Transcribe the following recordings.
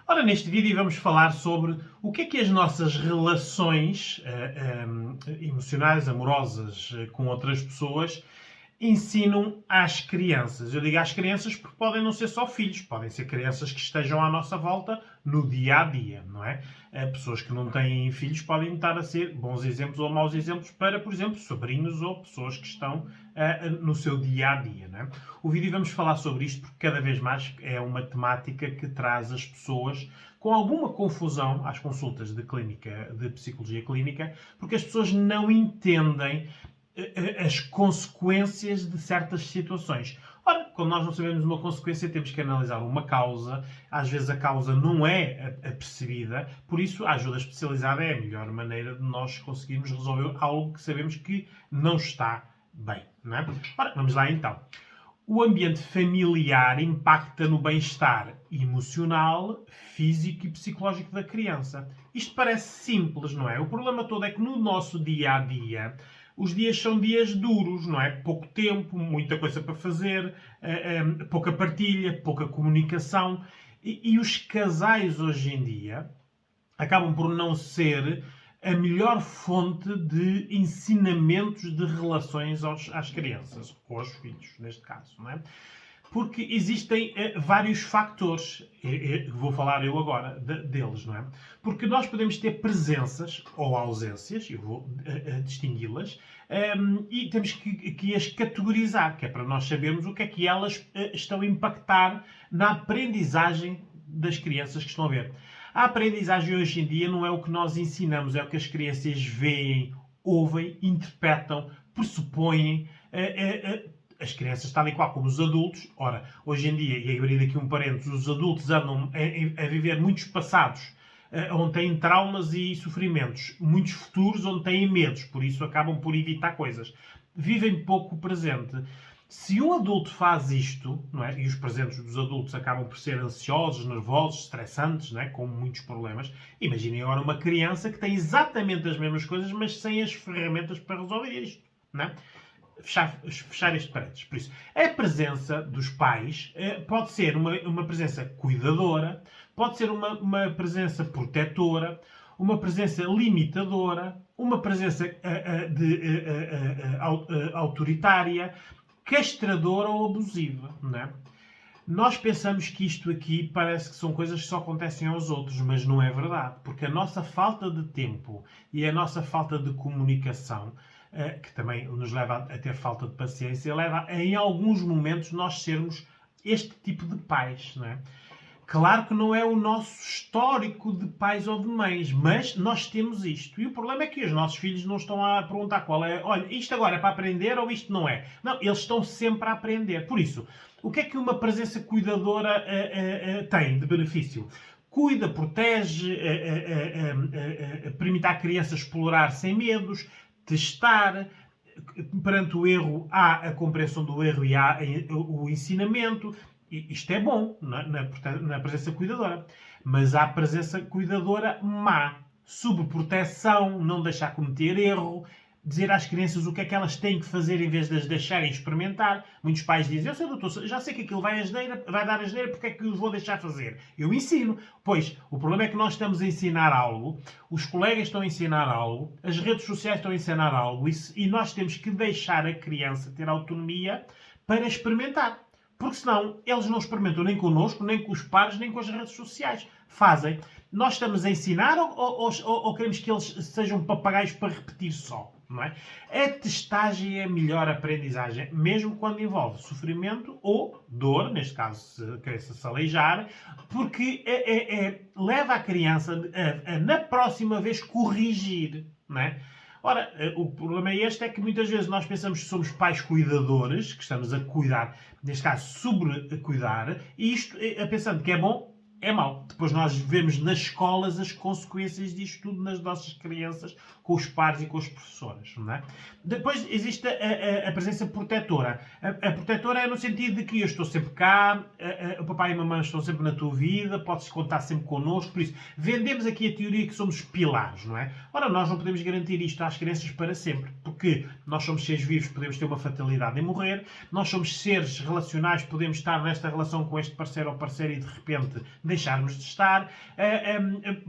Ora, neste vídeo vamos falar sobre o que as nossas relações emocionais, amorosas com outras pessoas ensinam às crianças. Eu digo às crianças porque podem não ser só filhos, podem ser crianças que estejam à nossa volta no dia a dia, não é? Pessoas que não têm filhos podem estar a ser bons exemplos ou maus exemplos para, por exemplo, sobrinhos ou pessoas que estão no seu dia a dia, não é? O vídeo vamos falar sobre isto porque cada vez mais é uma temática que traz as pessoas com alguma confusão às consultas de psicologia clínica, porque as pessoas não entendem as consequências de certas situações. Ora, quando nós não sabemos uma consequência, temos que analisar uma causa. Às vezes a causa não é apercebida, por isso a ajuda especializada é a melhor maneira de nós conseguirmos resolver algo que sabemos que não está bem, não é? Ora, vamos lá então. O ambiente familiar impacta no bem-estar emocional, físico e psicológico da criança. Isto parece simples, não é? O problema todo é que no nosso dia-a-dia os dias são dias duros, não é? Pouco tempo, muita coisa para fazer, pouca partilha, pouca comunicação. E os casais hoje em dia acabam por não ser a melhor fonte de ensinamentos de relações às crianças, ou aos filhos, neste caso, não é? Porque existem vários fatores, vou falar eu agora deles, não é? Porque nós podemos ter presenças ou ausências, eu vou distingui-las, e temos que as categorizar, que é para nós sabermos o que é que elas estão a impactar na aprendizagem das crianças que estão a ver. A aprendizagem hoje em dia não é o que nós ensinamos, é o que as crianças veem, ouvem, interpretam, pressupõem. As crianças, tal e qual como os adultos, ora, hoje em dia, e abrir aqui um parênteses, os adultos andam a viver muitos passados onde têm traumas e sofrimentos, muitos futuros onde têm medos, por isso acabam por evitar coisas. Vivem pouco o presente. Se um adulto faz isto, não é? E os presentes dos adultos acabam por ser ansiosos, nervosos, estressantes, não é? Com muitos problemas, imaginem agora uma criança que tem exatamente as mesmas coisas, mas sem as ferramentas para resolver isto, não é? Fechar este parênteses. Por isso, a presença dos pais pode ser uma presença cuidadora, pode ser uma presença protetora, uma presença limitadora, uma presença autoritária, castradora ou abusiva, não é? Nós pensamos que isto aqui parece que são coisas que só acontecem aos outros, mas não é verdade, porque a nossa falta de tempo e a nossa falta de comunicação, que também nos leva a ter falta de paciência, leva a, em alguns momentos, nós sermos este tipo de pais, não é? Claro que não é o nosso histórico de pais ou de mães, mas nós temos isto. E o problema é que os nossos filhos não estão a perguntar qual é, olha, isto agora é para aprender ou isto não é? Não, eles estão sempre a aprender. Por isso, o que é que uma presença cuidadora tem de benefício? Cuida, protege, permite à criança explorar sem medos, testar. Perante o erro há a compreensão do erro e há o ensinamento. Isto é bom na presença cuidadora. Mas há presença cuidadora má. Subproteção, não deixar cometer erro, dizer às crianças o que é que elas têm que fazer em vez de as deixarem experimentar. Muitos pais dizem, eu sei, doutor, já sei que aquilo vai dar asneira, porque é que os vou deixar fazer? Eu ensino. Pois, o problema é que nós estamos a ensinar algo, os colegas estão a ensinar algo, as redes sociais estão a ensinar algo, e nós temos que deixar a criança ter autonomia para experimentar. Porque senão eles não experimentam nem connosco, nem com os pares, nem com as redes sociais. Fazem. Nós estamos a ensinar ou queremos que eles sejam papagaios para repetir só? Não é? A testagem é a melhor aprendizagem, mesmo quando envolve sofrimento ou dor, neste caso se a criança se aleijar, porque leva a criança a na próxima vez corrigir. Não é? Ora, o problema é este, é que muitas vezes nós pensamos que somos pais cuidadores, que estamos a cuidar, neste caso, sobre-cuidar, e isto, pensando que é bom, é mau. Depois nós vemos nas escolas as consequências disto tudo nas nossas crianças, com os pares e com os professores, não é? Depois existe a presença protetora. A protetora é no sentido de que eu estou sempre cá, o papai e a mamãe estão sempre na tua vida, podes contar sempre connosco, por isso vendemos aqui a teoria que somos pilares, não é? Ora, nós não podemos garantir isto às crianças para sempre, porque nós somos seres vivos, podemos ter uma fatalidade em morrer, nós somos seres relacionais, podemos estar nesta relação com este parceiro ou parceira e de repente deixarmos de estar.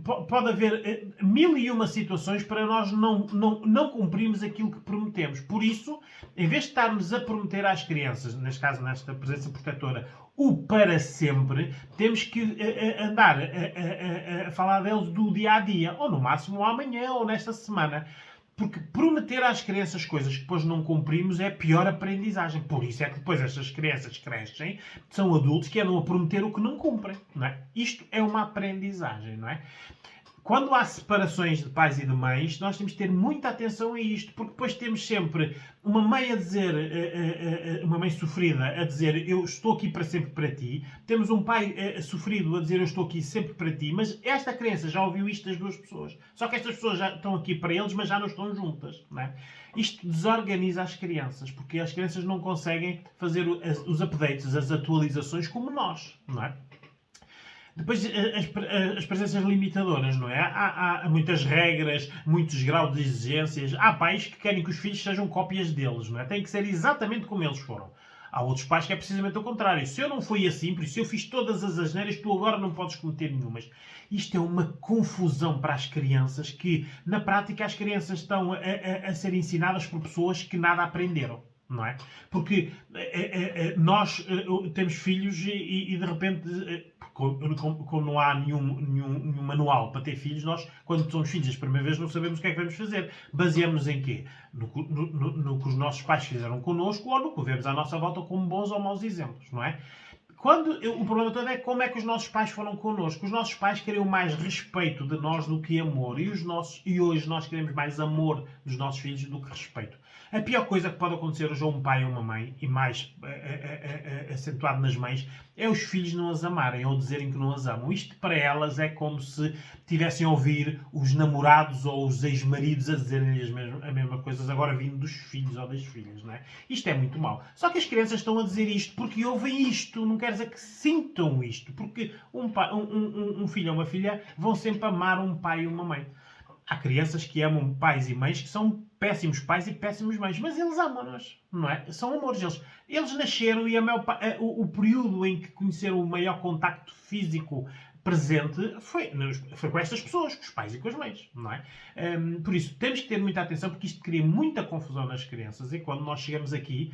Pode haver mil e uma situações para nós não cumprirmos aquilo que prometemos. Por isso, em vez de estarmos a prometer às crianças, neste caso nesta presença protetora, o para sempre, temos que andar a falar deles do dia a dia, ou no máximo amanhã, ou nesta semana. Porque prometer às crianças coisas que depois não cumprimos é a pior aprendizagem. Por isso é que depois estas crianças crescem, são adultos que andam a prometer o que não cumprem. Não é? Isto é uma aprendizagem, não é? Quando há separações de pais e de mães, nós temos que ter muita atenção a isto, porque depois temos sempre uma mãe a dizer, uma mãe sofrida a dizer eu estou aqui para sempre para ti, temos um pai sofrido a dizer eu estou aqui sempre para ti, mas esta criança já ouviu isto das duas pessoas. Só que estas pessoas já estão aqui para eles, mas já não estão juntas. Não é? Isto desorganiza as crianças, porque as crianças não conseguem fazer os updates, as atualizações como nós, não é? Depois, as presenças limitadoras, não é? Há muitas regras, muitos graus de exigências. Há pais que querem que os filhos sejam cópias deles, não é? Tem que ser exatamente como eles foram. Há outros pais que é precisamente o contrário. Se eu não fui assim, por isso eu fiz todas as asneiras, tu agora não podes cometer nenhumas. Isto é uma confusão para as crianças que, na prática, as crianças estão a ser ensinadas por pessoas que nada aprenderam. Não é? Porque nós temos filhos e de repente, como não há nenhum manual para ter filhos, nós, quando somos filhos a primeira vez, não sabemos o que é que vamos fazer. Baseamos em quê? No que os nossos pais fizeram connosco ou no que vemos à nossa volta como bons ou maus exemplos, não é? O problema todo é como é que os nossos pais foram connosco. Os nossos pais queriam mais respeito de nós do que amor. E hoje nós queremos mais amor dos nossos filhos do que respeito. A pior coisa que pode acontecer hoje a um pai ou uma mãe, e mais acentuado nas mães, é os filhos não as amarem ou dizerem que não as amam. Isto para elas é como se tivessem a ouvir os namorados ou os ex-maridos a dizerem a mesma coisa, agora vindo dos filhos ou das filhas, não é? Isto é muito mau. Só que as crianças estão a dizer isto porque ouvem isto, não quer dizer que sintam isto, porque um filho ou uma filha vão sempre amar um pai e uma mãe. Há crianças que amam pais e mães que são péssimos pais e péssimos mães, mas eles amam-nos, não é? São amores. Eles nasceram e o período em que conheceram o maior contacto físico presente foi com estas pessoas, com os pais e com as mães, não é? Por isso, temos que ter muita atenção, porque isto cria muita confusão nas crianças, e quando nós chegamos aqui,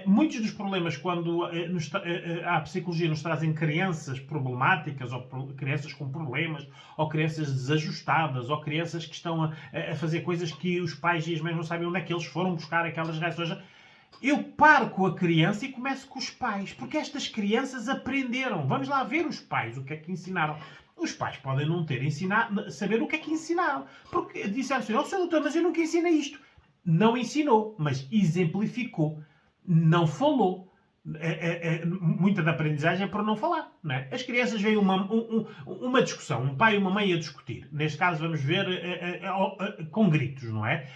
muitos dos problemas, quando a psicologia nos trazem crianças problemáticas, ou crianças com problemas, ou crianças desajustadas, ou crianças que estão a fazer coisas que os pais e as mães não sabem onde é que eles foram buscar aquelas reações. Eu paro com a criança e começo com os pais, porque estas crianças aprenderam. Vamos lá ver os pais, o que é que ensinaram. Os pais podem não ter ensinado, saber o que é que ensinaram. Porque disseram assim, Sr. Doutor, mas eu nunca ensinei isto. Não ensinou, mas exemplificou. Não falou. Muita da aprendizagem é por não falar, não é? As crianças veem uma discussão, um pai e uma mãe a discutir. Neste caso vamos ver com gritos, não é?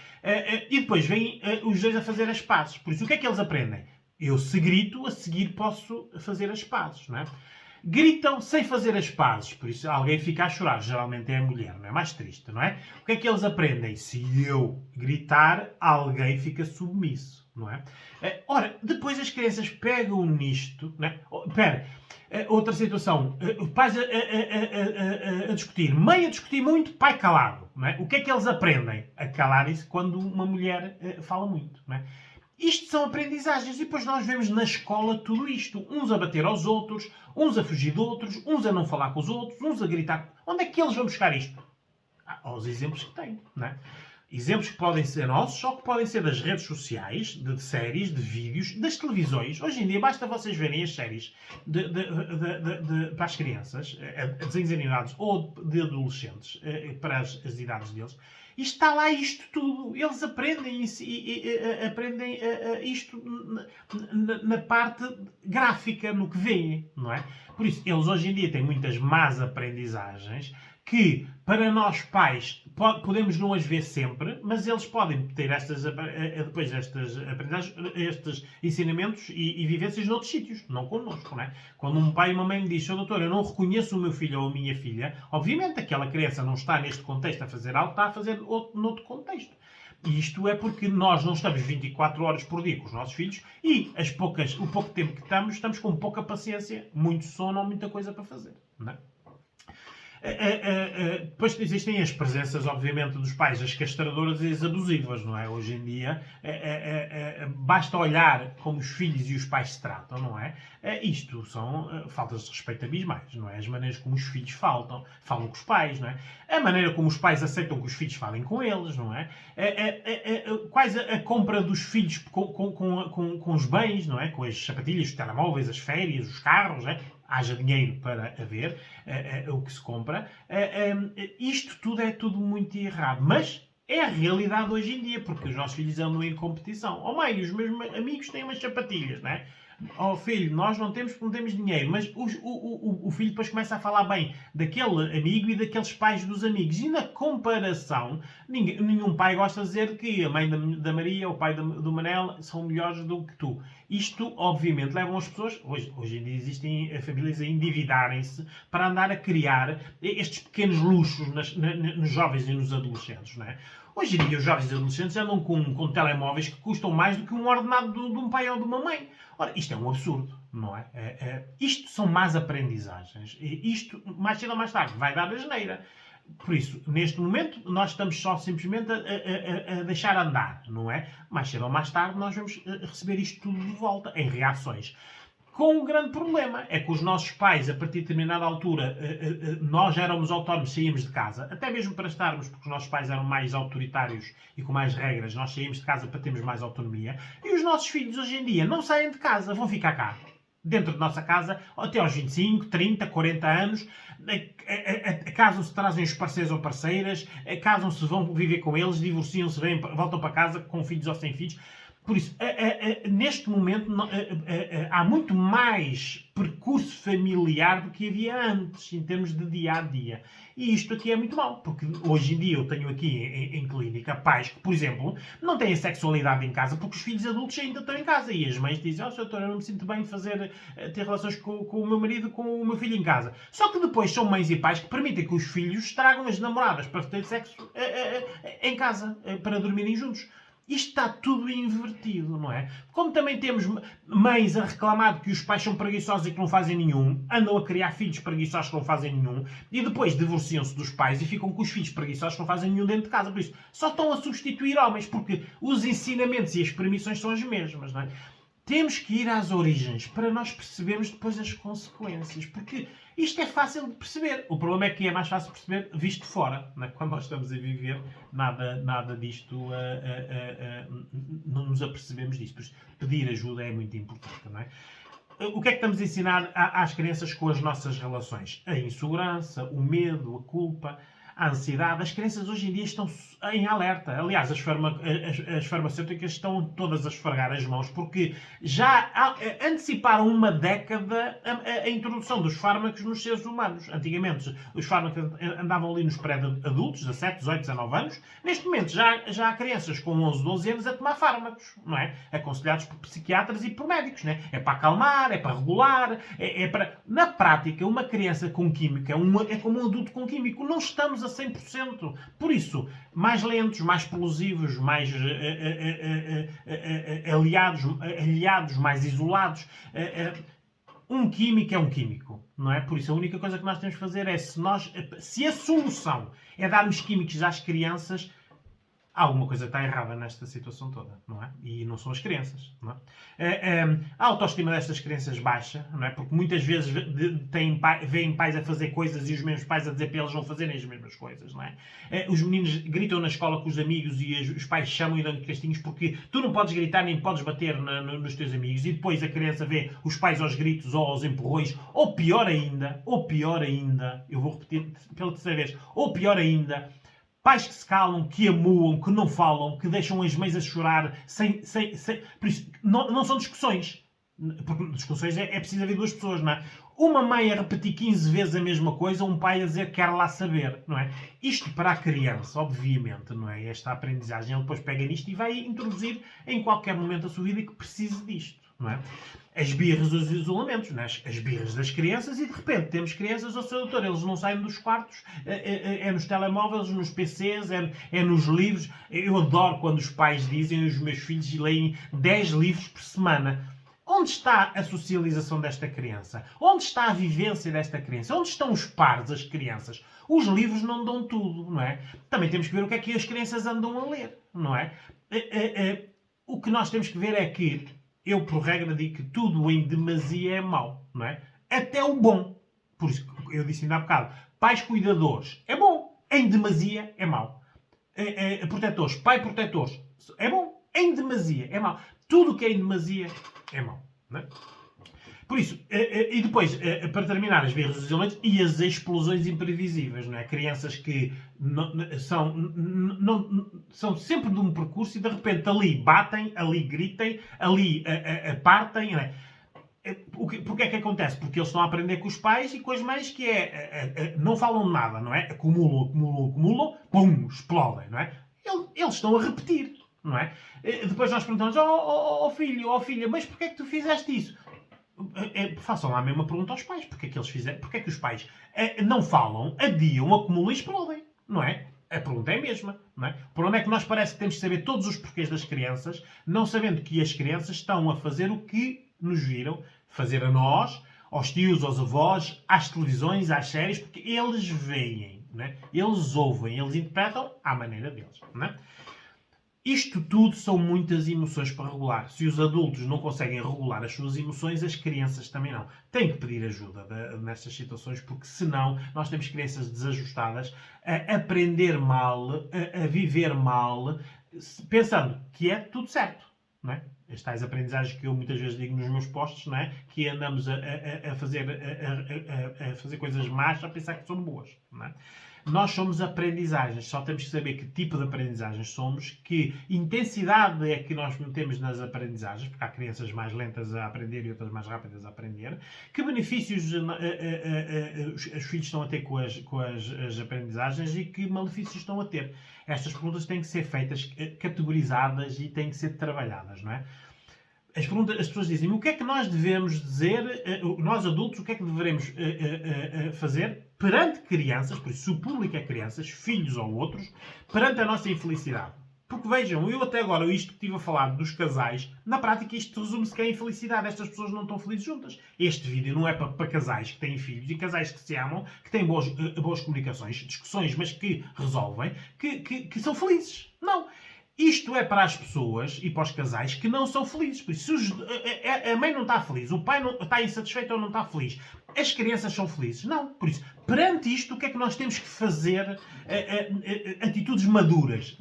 E depois vêm os dois a fazer as pazes. Por isso, o que é que eles aprendem? Eu, se grito, a seguir posso fazer as pazes, não é? Gritam sem fazer as pazes, por isso alguém fica a chorar, geralmente é a mulher, não é? Mais triste, não é? O que é que eles aprendem? Se eu gritar, alguém fica submisso, não é? Ora, depois as crianças pegam nisto, não é? Espera, outra situação, pais a discutir, mãe a discutir muito, pai calado, não é? O que é que eles aprendem? A calarem-se quando uma mulher fala muito, não é? Isto são aprendizagens, e depois nós vemos na escola tudo isto. Uns a bater aos outros, uns a fugir de outros, uns a não falar com os outros, uns a gritar. Onde é que eles vão buscar isto? Aos exemplos que têm, não é? Exemplos que podem ser nossos, ou que podem ser das redes sociais, de séries, de vídeos, das televisões. Hoje em dia basta vocês verem as séries para as crianças, desenhos animados ou de adolescentes, para as idades deles. E está lá isto tudo. Eles aprendem isto na parte gráfica, no que veem, não é? Por isso, eles hoje em dia têm muitas más aprendizagens que, para nós pais, podemos não as ver sempre, mas eles podem ter depois estas aprendizagens, estes ensinamentos e vivências noutros sítios, não connosco, não é? Quando um pai e uma mãe me dizem, doutor, eu não reconheço o meu filho ou a minha filha, obviamente aquela criança não está neste contexto a fazer algo, está a fazer noutro contexto. E isto é porque nós não estamos 24 horas por dia com os nossos filhos e o pouco tempo que estamos com pouca paciência, muito sono ou muita coisa para fazer, não é? Depois existem as presenças, obviamente, dos pais, as castradoras e as abusivas, não é? Hoje em dia, basta olhar como os filhos e os pais se tratam, não é? Isto são faltas de respeito abismais, não é? As maneiras como os filhos falam com os pais, não é? A maneira como os pais aceitam que os filhos falem com eles, não é? Quase a compra dos filhos com os bens, não é? Com as sapatilhas, os telemóveis, as férias, os carros, não é? Haja dinheiro para haver o que se compra. Isto tudo é tudo muito errado. Mas é a realidade hoje em dia, porque os nossos filhos andam em competição. Oh mãe, os meus amigos têm umas sapatilhas, não é? Oh filho, nós não temos porque não temos dinheiro. Mas o filho depois começa a falar bem daquele amigo e daqueles pais dos amigos. E na comparação, nenhum pai gosta de dizer que a mãe da Maria ou o pai do Manel são melhores do que tu. Isto, obviamente, leva as pessoas... Hoje em dia existem famílias a endividarem-se para andar a criar estes pequenos luxos nos jovens e nos adolescentes, não é? Hoje em dia, os jovens e adolescentes andam com telemóveis que custam mais do que um ordenado de um pai ou de uma mãe. Ora, isto é um absurdo, não é? Isto são más aprendizagens. Isto, mais cedo ou mais tarde, vai dar asneira. Por isso, neste momento, nós estamos só simplesmente a deixar andar, não é? Mais cedo ou mais tarde, nós vamos receber isto tudo de volta, em reações. Com um grande problema, é que os nossos pais, a partir de determinada altura, nós éramos autónomos, saímos de casa, até mesmo para estarmos, porque os nossos pais eram mais autoritários e com mais regras, nós saímos de casa para termos mais autonomia, e os nossos filhos hoje em dia não saem de casa, vão ficar cá, dentro de nossa casa, até aos 25, 30, 40 anos, casam-se, trazem os parceiros ou parceiras, casam-se, vão viver com eles, divorciam-se, voltam para casa com filhos ou sem filhos. Por isso, neste momento, há muito mais percurso familiar do que havia antes, em termos de dia-a-dia. E isto aqui é muito mau, porque hoje em dia eu tenho aqui em clínica pais que, por exemplo, não têm sexualidade em casa porque os filhos adultos ainda estão em casa. E as mães dizem, doutor, eu não me sinto bem ter relações com o meu marido, com o meu filho em casa. Só que depois são mães e pais que permitem que os filhos tragam as namoradas para ter sexo em casa, para dormirem juntos. Isto está tudo invertido, não é? Como também temos mães a reclamar que os pais são preguiçosos e que não fazem nenhum, andam a criar filhos preguiçosos que não fazem nenhum, e depois divorciam-se dos pais e ficam com os filhos preguiçosos que não fazem nenhum dentro de casa. Por isso, só estão a substituir homens, porque os ensinamentos e as permissões são as mesmas, não é? Temos que ir às origens para nós percebermos depois as consequências, porque isto é fácil de perceber. O problema é que é mais fácil de perceber visto de fora. Não é? Quando nós estamos a viver, nada disto, não nos apercebemos disto. Por isso, pedir ajuda é muito importante, não é? O que é que estamos a ensinar às crianças com as nossas relações? A insegurança, o medo, a culpa, a ansiedade. As crianças hoje em dia estão em alerta. Aliás, as farmacêuticas estão todas a esfregar as mãos porque já anteciparam uma década a introdução dos fármacos nos seres humanos. Antigamente, os fármacos andavam ali nos pré-adultos, 17, 18, 19 anos. Neste momento, já há crianças com 11, 12 anos a tomar fármacos, não é? Aconselhados por psiquiatras e por médicos, não é? É para acalmar, é para regular, é para... Na prática, uma criança com química é como um adulto com químico. Não estamos a 100%. Por isso, mais lentos, mais explosivos, mais aliados, mais isolados. Um químico é um químico, não é? Por isso, a única coisa que nós temos que fazer é, se a solução é darmos químicos às crianças, alguma coisa está errada nesta situação toda, não é? E não são as crianças, não é? A autoestima destas crianças baixa, não é? Porque muitas vezes veem pais a fazer coisas e os mesmos pais a dizer para eles não fazerem as mesmas coisas, não é? Os meninos gritam na escola com os amigos e os pais chamam e dão castinhos porque tu não podes gritar nem podes bater nos teus amigos, e depois a criança vê os pais aos gritos ou aos empurrões, ou pior ainda, eu vou repetir pela terceira vez, ou pior ainda, pais que se calam, que amuam, que não falam, que deixam as mães a chorar, Por isso, não são discussões. Porque discussões é preciso haver duas pessoas, não é? Uma mãe a repetir 15 vezes a mesma coisa, um pai a dizer que quer lá saber, não é? Isto para a criança, obviamente, não é? Esta aprendizagem, ele depois pega nisto e vai introduzir em qualquer momento da sua vida que precise disto, não é? As birras dos isolamentos, não é? As birras das crianças, e de repente temos crianças, seu doutor, eles não saem dos quartos, é nos telemóveis, nos PCs, é nos livros. Eu adoro quando os pais dizem, os meus filhos leem 10 livros por semana. Onde está a socialização desta criança? Onde está a vivência desta criança? Onde estão os pares, as crianças? Os livros não dão tudo, não é? Também temos que ver o que é que as crianças andam a ler, não é? O que nós temos que ver é que, eu por regra digo que tudo em demasia é mau, não é? Até o bom. Por isso, eu disse ainda há bocado, pais cuidadores é bom, em demasia é mau. Protetores, pai protetores, é bom, em demasia é mau. Tudo o que é em demasia é mau, não é? Por isso, e depois, para terminar, as birras dos elementos e as explosões imprevisíveis, não é? Crianças que são sempre de um percurso e de repente ali batem, ali gritem, ali partem, não é? Porque é que acontece? Porque eles estão a aprender com os pais e com as mães que não falam nada, não é? Acumulam, pum, explodem, não é? Eles estão a repetir, não é? Depois nós perguntamos, filho, filha, mas porquê é que tu fizeste isso? Façam lá a mesma pergunta aos pais. Porquê é que eles fizeram? Porquê é que os pais não falam, adiam, acumulam e explodem, não é? A pergunta é a mesma, não é? O problema é que nós parece que temos que saber todos os porquês das crianças, não sabendo que as crianças estão a fazer o que nos viram fazer a nós, aos tios, aos avós, às televisões, às séries, porque eles veem, não é? Eles ouvem, eles interpretam à maneira deles, não é? Isto tudo são muitas emoções para regular. Se os adultos não conseguem regular as suas emoções, as crianças também não. Têm que pedir ajuda nestas situações, porque senão nós temos crianças desajustadas a aprender mal, a viver mal, pensando que é tudo certo, não é? As tais aprendizagens que eu muitas vezes digo nos meus posts, não é? Que andamos a fazer coisas más a pensar que são boas, não é? Nós somos aprendizagens, só temos que saber que tipo de aprendizagens somos, que intensidade é que nós metemos nas aprendizagens, porque há crianças mais lentas a aprender e outras mais rápidas a aprender, que benefícios os filhos estão a ter com as aprendizagens e que malefícios estão a ter. Estas perguntas têm que ser feitas, categorizadas e têm que ser trabalhadas, não é? As pessoas dizem, o que é que nós devemos dizer, nós adultos, o que é que devemos fazer perante crianças, por isso se o público é crianças, filhos ou outros, perante a nossa infelicidade. Porque vejam, eu até agora, isto que estive a falar dos casais, na prática isto resume-se que é a infelicidade. Estas pessoas não estão felizes juntas. Este vídeo não é para casais que têm filhos e casais que se amam, que têm boas comunicações, discussões, mas que resolvem, que são felizes. Não. Isto é para as pessoas e para os casais que não são felizes. Por isso, se a mãe não está feliz, o pai não está insatisfeito ou não está feliz, as crianças são felizes. Não. Por isso, perante isto, o que é que nós temos que fazer? Atitudes maduras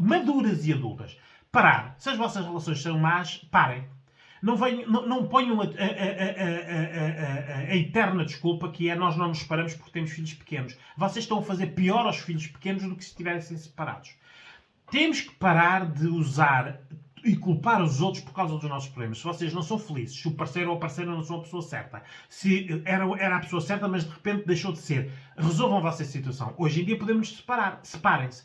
e adultas. Parar. Se as vossas relações são más, parem. Não ponham a eterna desculpa que é nós não nos separamos porque temos filhos pequenos. Vocês estão a fazer pior aos filhos pequenos do que se estivessem separados. Temos que parar de usar e culpar os outros por causa dos nossos problemas. Se vocês não são felizes, se o parceiro ou a parceira não são a pessoa certa, se era a pessoa certa, mas de repente deixou de ser, resolvam a vossa situação. Hoje em dia podemos nos separar. Separem-se.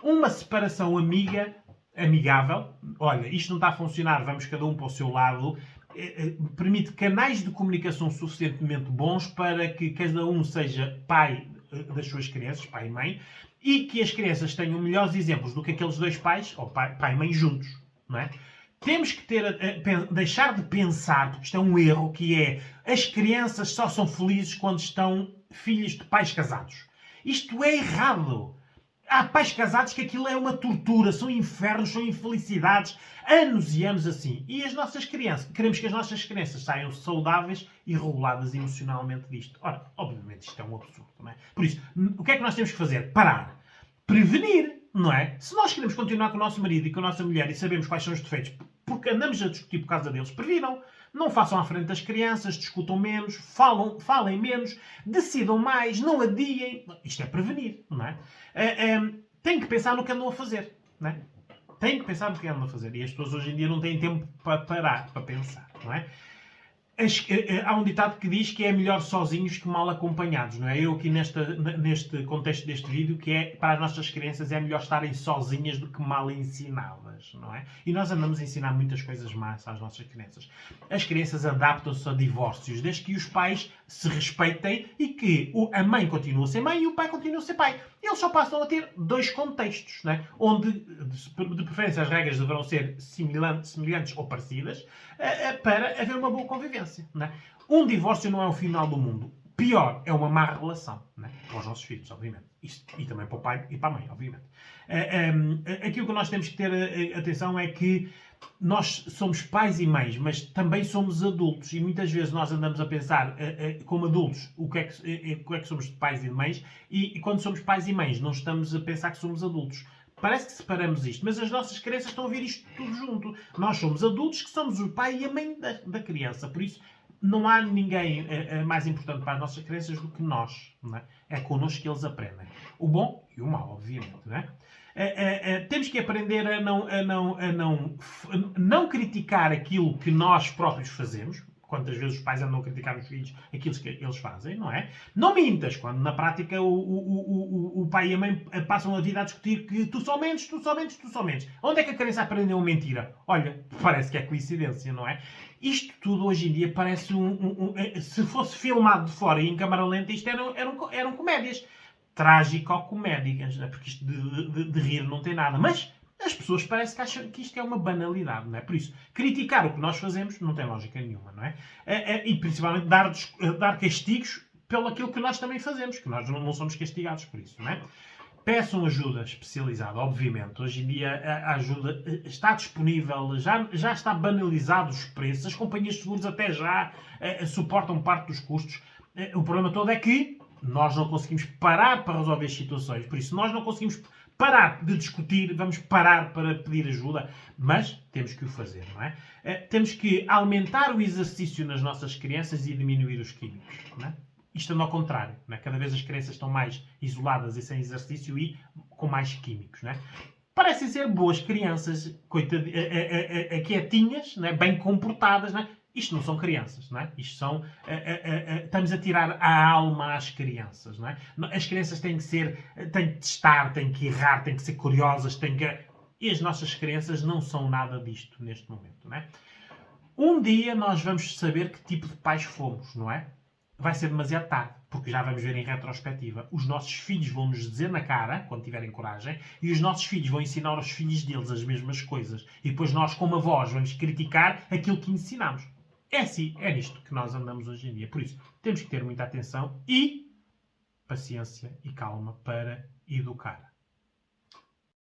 Uma separação amigável, olha, isto não está a funcionar, vamos cada um para o seu lado, permite canais de comunicação suficientemente bons para que cada um seja pai das suas crianças, pai e mãe, e que as crianças tenham melhores exemplos do que aqueles dois pais, ou pai e mãe juntos, não é? Temos que deixar de pensar, porque isto é um erro, que é as crianças só são felizes quando estão filhos de pais casados. Isto é errado. Há pais casados que aquilo é uma tortura, são infernos, são infelicidades, anos e anos assim. E as nossas crianças, queremos que as nossas crianças saiam saudáveis e reguladas emocionalmente disto. Ora, obviamente isto é um absurdo, não é? Por isso, o que é que nós temos que fazer? Parar. Prevenir, não é? Se nós queremos continuar com o nosso marido e com a nossa mulher e sabemos quais são os defeitos, porque andamos a discutir por causa deles, previnam. Não façam à frente das crianças, discutam menos, falem menos, decidam mais, não adiem. Isto é prevenir, não é? Têm que pensar no que andam a fazer, não é? Têm que pensar no que andam a fazer. E as pessoas hoje em dia não têm tempo para parar, para pensar, não é? Há um ditado que diz que é melhor sozinhos que mal acompanhados, não é? Eu aqui neste contexto deste vídeo, que é para as nossas crianças é melhor estarem sozinhas do que mal ensinadas, não é? E nós andamos a ensinar muitas coisas más às nossas crianças. As crianças adaptam-se a divórcios, desde que os pais se respeitem e que a mãe continua a ser mãe e o pai continua a ser pai. Eles só passam a ter dois contextos, né? Onde, de preferência, as regras deverão ser semelhantes ou parecidas para haver uma boa convivência. Né? Um divórcio não é o final do mundo. Pior, é uma má relação, né? Para os nossos filhos, obviamente. E também para o pai e para a mãe, obviamente. Aquilo que nós temos que ter atenção é que nós somos pais e mães, mas também somos adultos. E muitas vezes nós andamos a pensar, como adultos, o que é que somos de pais e de mães, e quando somos pais e mães, não estamos a pensar que somos adultos. Parece que separamos isto, mas as nossas crianças estão a ver isto tudo junto. Nós somos adultos que somos o pai e a mãe da criança. Por isso, não há ninguém mais importante para as nossas crianças do que nós. Não é? É connosco que eles aprendem. O bom e o mau, obviamente. Não é? Temos que aprender a não criticar aquilo que nós próprios fazemos. Quantas vezes os pais andam a criticar os filhos aquilo que eles fazem, não é? Não mintas, quando na prática o pai e a mãe passam a vida a discutir que tu só mentes, tu só mentes, tu só mentes. Onde é que a criança aprendeu uma mentira? Olha, parece que é coincidência, não é? Isto tudo hoje em dia parece se fosse filmado de fora e em câmara lenta, isto eram comédias. Trágico-comédicas, né? Porque isto de rir não tem nada. Mas as pessoas parecem que acham que isto é uma banalidade, não é? Por isso, criticar o que nós fazemos não tem lógica nenhuma, não é? E principalmente dar castigos pelo aquilo que nós também fazemos, que nós não somos castigados por isso, não é? Peçam ajuda especializada, obviamente. Hoje em dia a ajuda está disponível, já está banalizado os preços, as companhias de seguros até já suportam parte dos custos. O problema todo é que nós não conseguimos parar para resolver as situações. Por isso, nós não conseguimos parar de discutir, vamos parar para pedir ajuda, mas temos que o fazer, não é? Temos que aumentar o exercício nas nossas crianças e diminuir os químicos, não é? Isto é ao contrário, não é? Cada vez as crianças estão mais isoladas e sem exercício e com mais químicos, não é? Parecem ser boas crianças, quietinhas, não é? Bem comportadas, não é? Isto não são crianças, não é? Isto são... estamos a tirar a alma às crianças, não é? As crianças têm que testar, têm que errar, têm que ser curiosas, têm que... E as nossas crianças não são nada disto neste momento, não é? Um dia nós vamos saber que tipo de pais fomos, não é? Vai ser demasiado tarde, porque já vamos ver em retrospectiva. Os nossos filhos vão nos dizer na cara, quando tiverem coragem, e os nossos filhos vão ensinar aos filhos deles as mesmas coisas. E depois nós, como avós, vamos criticar aquilo que ensinamos. É assim, é nisto que nós andamos hoje em dia. Por isso, temos que ter muita atenção e paciência e calma para educar.